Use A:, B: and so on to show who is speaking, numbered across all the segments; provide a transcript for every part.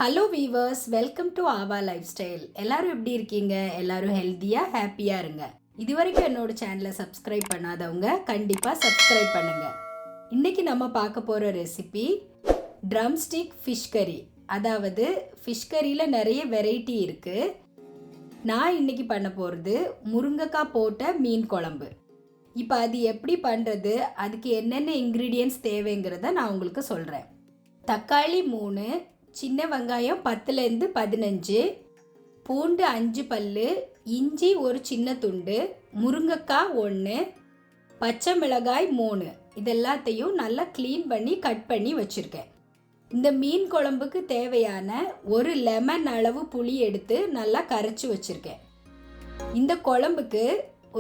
A: Hello viewers, welcome to AAVA Lifestyle. எல்லாரும் எப்படி இருக்கீங்க? எல்லாரும் ஹெல்த்தியாக ஹாப்பியாக இருங்க. இது வரைக்கும் என்னோட சேனலை சப்ஸ்கிரைப் பண்ணாதவங்க கண்டிப்பாக சப்ஸ்கிரைப் பண்ணுங்கள். இன்றைக்கி நம்ம பார்க்க போகிற ரெசிபி ட்ரம்ஸ்டிக் ஃபிஷ் கறி. அதாவது ஃபிஷ் கறியில் நிறைய வெரைட்டி இருக்குது. நான் இன்றைக்கி பண்ண போகிறது முருங்கைக்காய் போட்ட மீன் குழம்பு. இப்போ அது எப்படி பண்ணுறது, அதுக்கு என்னென்ன இன்க்ரீடியன்ட்ஸ் தேவைங்கிறத நான் உங்களுக்கு சொல்கிறேன். தக்காளி 3, சின்ன வெங்காயம் 10லேருந்து 15, பூண்டு 5 பல்லு, இஞ்சி ஒரு சின்ன துண்டு, முருங்கைக்காய் 1, பச்சை மிளகாய் 3. இதெல்லாத்தையும் நல்லா க்ளீன் பண்ணி கட் பண்ணி வச்சுருக்கேன். இந்த மீன் குழம்புக்கு தேவையான ஒரு லெமன் அளவு புளி எடுத்து நல்லா கரைச்சி வச்சுருக்கேன். இந்த குழம்புக்கு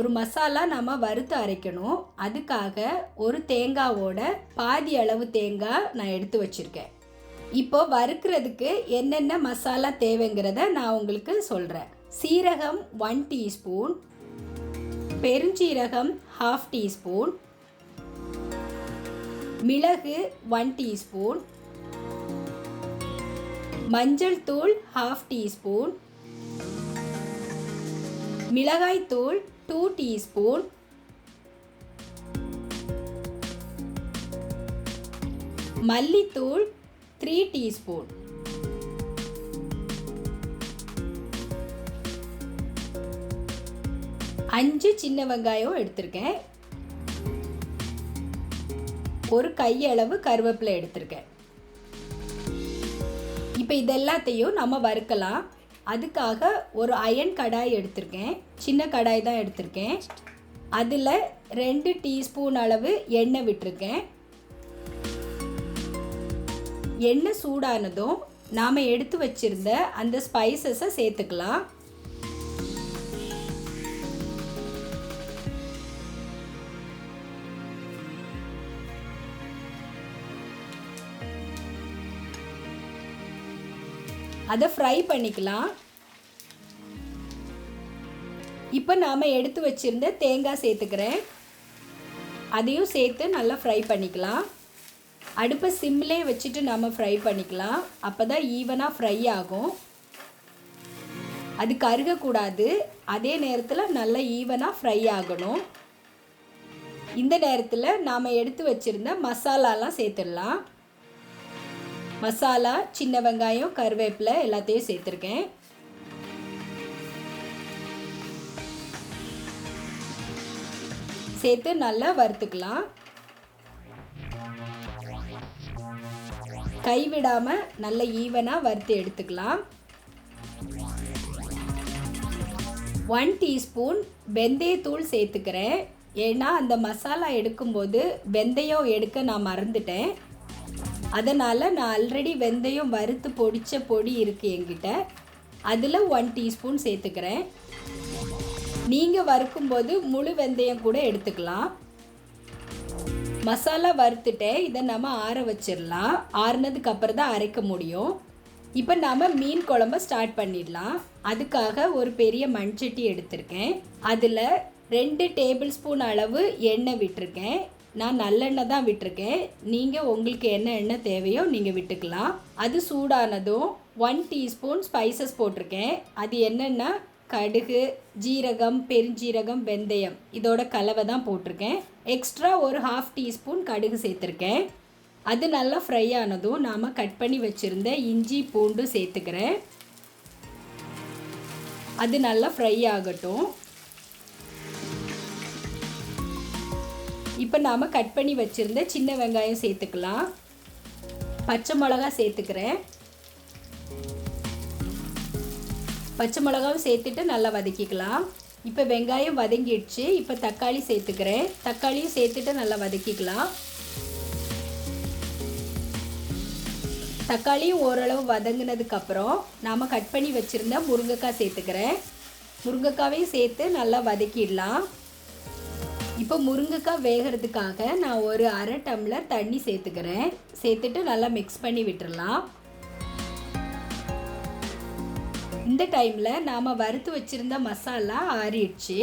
A: ஒரு மசாலா நம்ம வறுத்து அரைக்கணும். அதுக்காக ஒரு தேங்காவோட பாதி அளவு தேங்காய் நான் எடுத்து வச்சுருக்கேன். இப்போ வறுக்கிறதுக்கு என்னென்ன மசாலா தேவைங்கிறத நான் உங்களுக்கு சொல்கிறேன். சீரகம் 1 டீஸ்பூன், பெருஞ்சீரகம் 1/2 டீஸ்பூன், மிளகு 1 டீஸ்பூன், மஞ்சள் தூள் 1/2 டீஸ்பூன், மிளகாய் தூள் 2 டீஸ்பூன், மல்லித்தூள் 3 டீஸ்பூன், அஞ்சு சின்ன வெங்காயம் எடுத்திருக்கேன், ஒரு கையளவு கருவேப்பிலை எடுத்திருக்கேன். இப்போ இதெல்லாத்தையும் நம்ம வறுக்கலாம். அதுக்காக ஒரு அயன் கடாய் எடுத்திருக்கேன். சின்ன கடாய் தான் எடுத்திருக்கேன். அதில் 2 டீஸ்பூன் அளவு எண்ணெய் விட்டுருக்கேன். எண்ணெய் சூடானதும் நாம் எடுத்து வச்சிருந்த அந்த ஸ்பைசஸை சேர்த்துக்கலாம். அதை ஃப்ரை பண்ணிக்கலாம். இப்போ நாம் எடுத்து வச்சிருந்த தேங்காய் சேர்த்துக்கிறேன். அதையும் சேர்த்து நல்லா ஃப்ரை பண்ணிக்கலாம். அடுப்பை சிம்மிலே வச்சுட்டு நம்ம ஃப்ரை பண்ணிக்கலாம். அப்போ தான் ஈவனாக ஃப்ரை ஆகும். அது கருகக்கூடாது. அதே நேரத்தில் நல்லா ஈவனாக ஃப்ரை ஆகணும். இந்த நேரத்தில் நாம் எடுத்து வச்சுருந்த மசாலாலாம் சேர்த்துடலாம். மசாலா, சின்ன வெங்காயம், கருவேப்பிலை எல்லாத்தையும் சேர்த்துருக்கேன். சேர்த்து நல்லா வறுத்துக்கலாம். கைவிடாமல் நல்ல ஈவனாக வறுத்து எடுத்துக்கலாம். 1 டீஸ்பூன் வெந்தயத்தூள் சேர்த்துக்கிறேன். ஏன்னா அந்த மசாலா எடுக்கும்போது வெந்தயம் எடுக்க நான் மறந்துட்டேன். அதனால் நான் ஆல்ரெடி வெந்தயம் வறுத்து பொடித்த பொடி இருக்குது என்கிட்ட. அதில் 1 டீஸ்பூன் சேர்த்துக்கிறேன். நீங்கள் வறுக்கும்போது முழு வெந்தயம் கூட எடுத்துக்கலாம். மசாலா வறுத்துட்டேன். இதை நம்ம ஆற வச்சிடலாம். ஆறுனதுக்கு அப்புறம் தான் அரைக்க முடியும். இப்போ நாம் மீன் குழம்ப ஸ்டார்ட் பண்ணிடலாம். அதுக்காக ஒரு பெரிய மண்சட்டி எடுத்திருக்கேன். அதில் 2 டேபிள் ஸ்பூன் அளவு எண்ணெய் விட்டுருக்கேன். நான் நல்லெண்ணெய் தான் விட்டுருக்கேன். நீங்கள் உங்களுக்கு என்ன எண்ணெய் தேவையோ நீங்கள் விட்டுக்கலாம். அது சூடானதும் 1 டீஸ்பூன் ஸ்பைசஸ் போட்டிருக்கேன். அது என்னென்னா கடுகு, ஜீரகம், பெருஞ்சீரகம், வெந்தயம் இதோட கலவை தான் போட்டிருக்கேன். எக்ஸ்ட்ரா ஒரு 1/2 டீஸ்பூன் கடுகு சேர்த்துருக்கேன். அது நல்லா ஃப்ரை ஆனதும் நாம் கட் பண்ணி வச்சுருந்த இஞ்சி பூண்டு சேர்த்துக்கிறேன். அது நல்லா ஃப்ரை ஆகட்டும். இப்போ நாம் கட் பண்ணி வச்சுருந்த சின்ன வெங்காயம் சேர்த்துக்கலாம். பச்சை மிளகா சேர்த்துக்கிறேன். பச்சை மிளகாவும் சேர்த்துட்டு நல்லா வதக்கிக்கலாம். இப்போ வெங்காயம் வதங்கிடுச்சு. இப்போ தக்காளி சேர்த்துக்கிறேன். தக்காளியும் சேர்த்துட்டு நல்லா வதக்கிக்கலாம். தக்காளியும் ஓரளவு வதங்கினதுக்கப்புறம் நாம் கட் பண்ணி வச்சுருந்த முருங்கைக்காய் சேர்த்துக்கிறேன். முருங்கைக்காவையும் சேர்த்து நல்லா வதக்கிடலாம். இப்போ முருங்கைக்காய் வேகிறதுக்காக நான் ஒரு 1/2 டம்ளர் தண்ணி சேர்த்துக்கிறேன். சேர்த்துட்டு நல்லா மிக்ஸ் பண்ணி விட்டுடலாம். இந்த டைமில் நாம் வறுத்து வச்சுருந்த மசாலா ஆறிடுச்சு.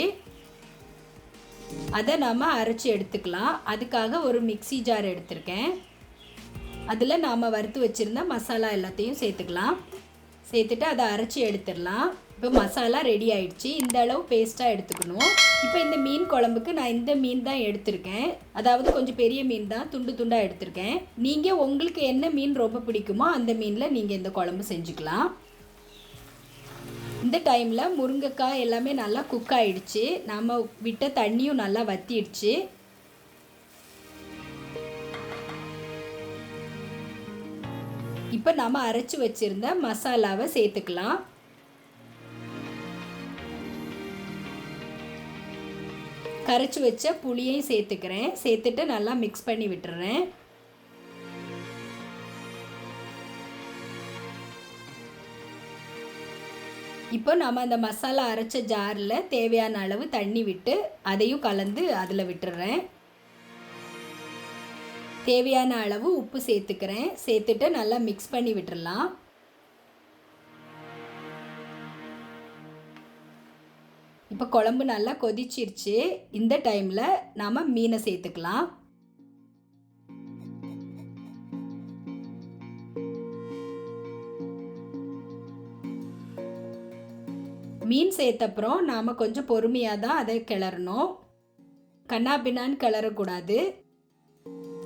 A: அதை நாம் அரைச்சி எடுத்துக்கலாம். அதுக்காக ஒரு மிக்ஸி ஜார் எடுத்திருக்கேன். அதில் நாம் வறுத்து வச்சுருந்த மசாலா எல்லாத்தையும் சேர்த்துக்கலாம். சேர்த்துட்டு அதை அரைச்சி எடுத்துடலாம். இப்போ மசாலா ரெடி ஆயிடுச்சு. இந்த அளவு பேஸ்ட்டாக எடுத்துக்கணும். இப்போ இந்த மீன் குழம்புக்கு நான் இந்த மீன் தான் எடுத்திருக்கேன். அதாவது கொஞ்சம் பெரிய மீன் தான், துண்டு துண்டாக எடுத்திருக்கேன். நீங்கள் உங்களுக்கு என்ன மீன் ரொம்ப பிடிக்குமோ அந்த மீனில் நீங்கள் இந்த குழம்பு செஞ்சுக்கலாம். இந்த டைமில் முருங்கைக்காய் எல்லாமே நல்லா குக் ஆகிடுச்சு. நாம் விட்ட தண்ணியும் நல்லா வற்றிடுச்சு. இப்போ நம்ம அரைச்சி வச்சுருந்த மசாலாவை சேர்த்துக்கலாம். கரைச்சி வச்ச புளியையும் சேர்த்துக்கிறேன். சேர்த்துட்டு நல்லா மிக்ஸ் பண்ணி விட்டுறேன். இப்போ நம்ம அந்த மசாலா அரைச்ச ஜாரில் தேவையான அளவு தண்ணி விட்டு அதையும் கலந்து அதில் விட்டுறேன். தேவையான அளவு உப்பு சேர்த்துக்கிறேன். சேர்த்துட்டு நல்லா மிக்ஸ் பண்ணி விட்டுடலாம். இப்போ குழம்பு நல்லா கொதிச்சிருச்சு. இந்த டைமில் நாம் மீனை சேர்த்துக்கலாம். மீன் சேர்த்தப்புறம் நாம் கொஞ்சம் பொறுமையாக தான் அதை கிளறணும். கண்ணா பின்னான்னு கிளறக்கூடாது.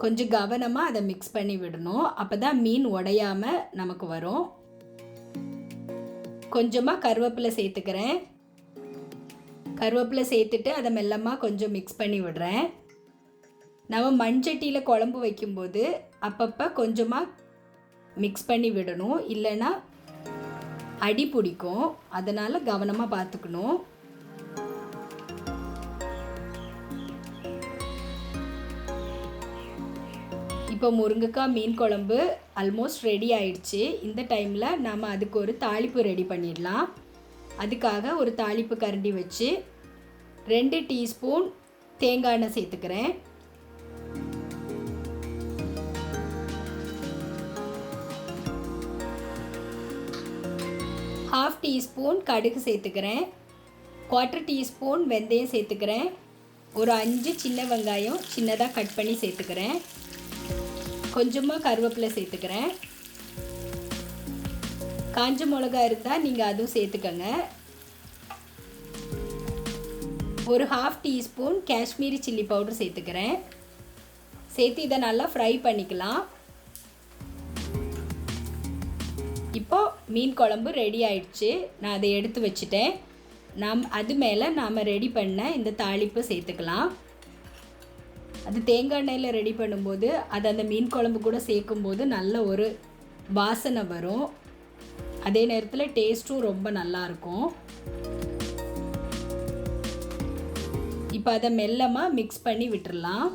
A: கொஞ்சம் கவனமாக அதை மிக்ஸ் பண்ணி விடணும். அப்போ தான் மீன் உடையாமல் நமக்கு வரும். கொஞ்சமாக கருவேப்பிலை சேர்த்துக்கிறேன். கருவேப்பிலை சேர்த்துட்டு அதை மெல்லமாக கொஞ்சம் மிக்ஸ் பண்ணி விடுறேன். நம்ம மண்சட்டியில் குழம்பு வைக்கும்போது அப்பப்போ கொஞ்சமாக மிக்ஸ் பண்ணி விடணும். இல்லைன்னா அடி பிடிக்கும். அதனால் கவனமாக பார்த்துக்கணும். இப்போ முருங்கைக்காய் மீன் குழம்பு ஆல்மோஸ்ட் ரெடி ஆயிடுச்சு. இந்த டைமில் நாம் அதுக்கு ஒரு தாளிப்பு ரெடி பண்ணிடலாம். அதுக்காக ஒரு தாளிப்பு கரண்டி வச்சு 2 டீஸ்பூன் தேங்காய் எண்ணெய் சேர்த்துக்கிறேன். ½ டீஸ்பூன் கடுகு சேர்த்துக்கிறேன். 1/4 டீஸ்பூன் வெந்தயம் சேர்த்துக்கிறேன். ஒரு 5 சின்ன வெங்காயம் சின்னதாக கட் பண்ணி சேர்த்துக்கிறேன். கொஞ்சமாக கருவேப்பிலை சேர்த்துக்கிறேன். காஞ்ச மிளகா இருந்தால் நீங்கள் அதுவும் சேர்த்துக்கங்க. ஒரு ½ டீஸ்பூன் காஷ்மீரி சில்லி பவுடர் சேர்த்துக்கிறேன். சேர்த்து இதை நல்லா ஃப்ரை பண்ணிக்கலாம். இப்போ மீன் குழம்பு ரெடி ஆயிடுச்சு. நான் அதை எடுத்து வச்சுட்டேன். அது மேலே நாம் ரெடி பண்ண இந்த தாளிப்பு சேர்த்துக்கலாம். அது தேங்காய் எண்ணெயில் ரெடி பண்ணும்போது அது அந்த மீன் குழம்பு கூட சேர்க்கும்போது நல்ல ஒரு வாசனை வரும். அதே நேரத்தில் டேஸ்ட்டும் ரொம்ப நல்லாயிருக்கும். இப்போ அதை மெல்லமாக மிக்ஸ் பண்ணி விட்டுடலாம்.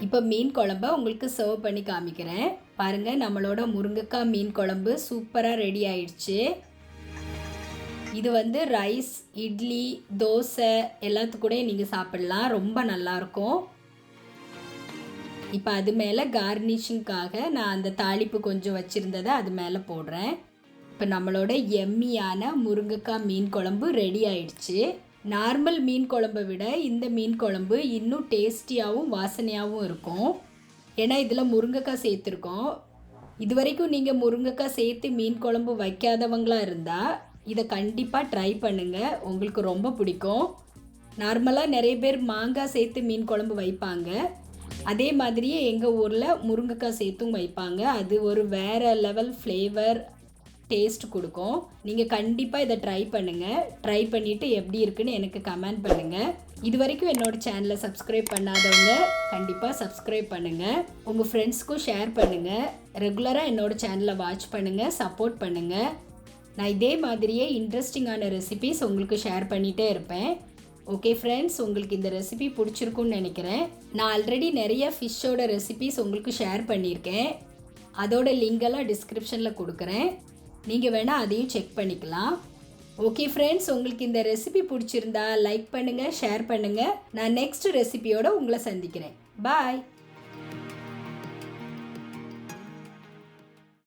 A: இப்போ மீன் குழம்பை உங்களுக்கு சர்வ் பண்ணி காமிக்கிறேன். பாருங்கள், நம்மளோட முருங்கைக்காய் மீன் குழம்பு சூப்பராக ரெடி ஆயிடுச்சு. இது ரைஸ், இட்லி, தோசை எல்லாத்துக்கூட நீங்கள் சாப்பிட்லாம். ரொம்ப நல்லாயிருக்கும். இப்போ அது மேலே கார்னிஷிங்காக நான் அந்த தாளிப்பு கொஞ்சம் வச்சுருந்ததை அது மேலே போடுறேன். இப்போ நம்மளோட எம்மியான முருங்கைக்காய் மீன் குழம்பு ரெடி ஆயிடுச்சு. நார்மல் மீன் குழம்பை விட இந்த மீன் குழம்பு இன்னும் டேஸ்டியாகவும் வாசனையாகவும் இருக்கும். ஏன்னா இதில் முருங்கைக்காய் சேர்த்துருக்கோம். இது வரைக்கும் நீங்கள் முருங்கைக்காய் சேர்த்து மீன் குழம்பு வைக்காதவங்களாக இருந்தால் இதை கண்டிப்பாக ட்ரை பண்ணுங்கள். உங்களுக்கு ரொம்ப பிடிக்கும். நார்மலாக நிறைய பேர் மாங்காய் சேர்த்து மீன் குழம்பு வைப்பாங்க. அதே மாதிரியே எங்கள் ஊரில் முருங்கைக்காய் சேர்த்தும் வைப்பாங்க. அது ஒரு வேறு லெவல் ஃப்ளேவர் டேஸ்ட் கொடுக்கும். நீங்கள் கண்டிப்பாக இதை ட்ரை பண்ணுங்கள். ட்ரை பண்ணிவிட்டு எப்படி இருக்குன்னு எனக்கு கமெண்ட் பண்ணுங்கள். இது வரைக்கும் என்னோடய சேனலை சப்ஸ்கிரைப் பண்ணாதவங்க கண்டிப்பாக சப்ஸ்கிரைப் பண்ணுங்கள். உங்கள் ஃப்ரெண்ட்ஸ்க்கும் ஷேர் பண்ணுங்கள். ரெகுலராக என்னோடய சேனலை வாட்ச் பண்ணுங்கள், சப்போர்ட் பண்ணுங்கள். நான் இதே மாதிரியே இன்ட்ரெஸ்டிங்கான ரெசிபீஸ் உங்களுக்கு ஷேர் பண்ணிகிட்டே இருப்பேன். ஓகே ஃப்ரெண்ட்ஸ், உங்களுக்கு இந்த ரெசிபி பிடிச்சிருக்குன்னு நினைக்கிறேன். நான் ஆல்ரெடி நிறைய ஃபிஷ்ஷோட ரெசிபீஸ் உங்களுக்கு ஷேர் பண்ணியிருக்கேன். அதோட லிங்கெல்லாம் டிஸ்கிரிப்ஷனில் கொடுக்குறேன். நீங்கள் வேணால் அதையும் செக் பண்ணிக்கலாம். ஓகே ஃப்ரெண்ட்ஸ், உங்களுக்கு இந்த ரெசிபி பிடிச்சிருந்தா லைக் பண்ணுங்கள், ஷேர் பண்ணுங்கள். நான் நெக்ஸ்ட் ரெசிபியோடு உங்களை சந்திக்கிறேன். பாய்.